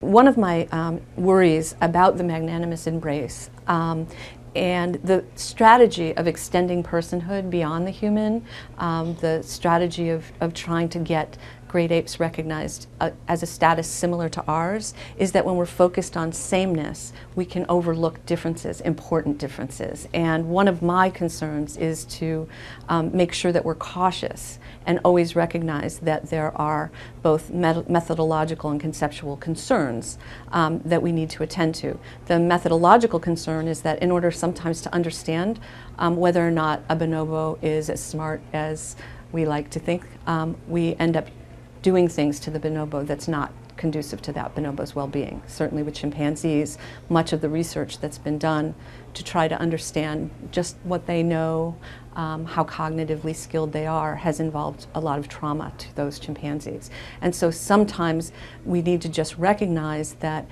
One of my worries about the magnanimous embrace and the strategy of extending personhood beyond the human, the strategy of trying to get great apes recognized as a status similar to ours, is that when we're focused on sameness, we can overlook differences, important differences. And one of my concerns is to make sure that we're cautious and always recognize that there are both methodological and conceptual concerns that we need to attend to. The methodological concern is that in order sometimes to understand whether or not a bonobo is as smart as we like to think, we end up doing things to the bonobo that's not conducive to that bonobo's well-being. Certainly with chimpanzees, much of the research that's been done to try to understand just what they know, how cognitively skilled they are, has involved a lot of trauma to those chimpanzees. And so sometimes we need to just recognize that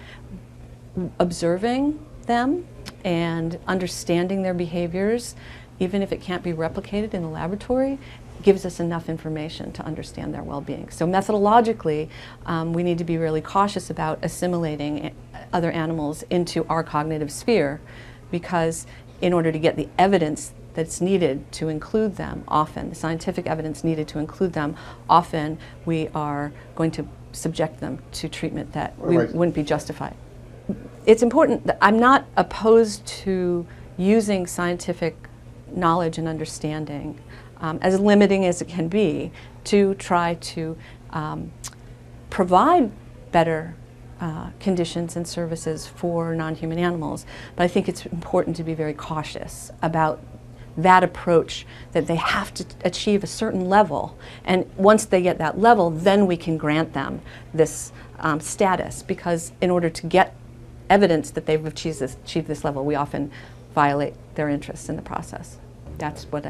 observing them and understanding their behaviors, even if it can't be replicated in the laboratory, gives us enough information to understand their well-being. So methodologically, we need to be really cautious about assimilating other animals into our cognitive sphere, because in order to get the evidence that's needed to include them, often, the scientific evidence needed to include them, often we are going to subject them to treatment that wouldn't be justified. It's important that I'm not opposed to using scientific knowledge and understanding, as limiting as it can be, to try to provide better conditions and services for non-human animals. But I think it's important to be very cautious about that approach, that they have to achieve a certain level, and once they get that level, then we can grant them this status, because in order to get evidence that they've achieved this level, we often violate their interests in the process. That's what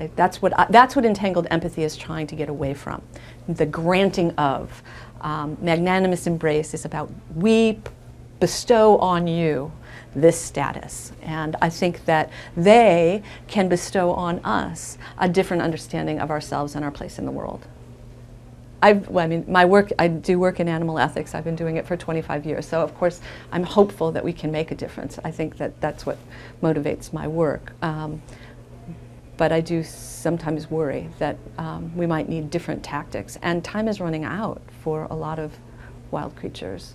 entangled empathy is trying to get away from. The granting of. Magnanimous embrace is about, we bestow on you this status. And I think that they can bestow on us a different understanding of ourselves and our place in the world. I do work in animal ethics. I've been doing it for 25 years. So of course, I'm hopeful that we can make a difference. I think that that's what motivates my work. But I do sometimes worry that we might need different tactics, and time is running out for a lot of wild creatures.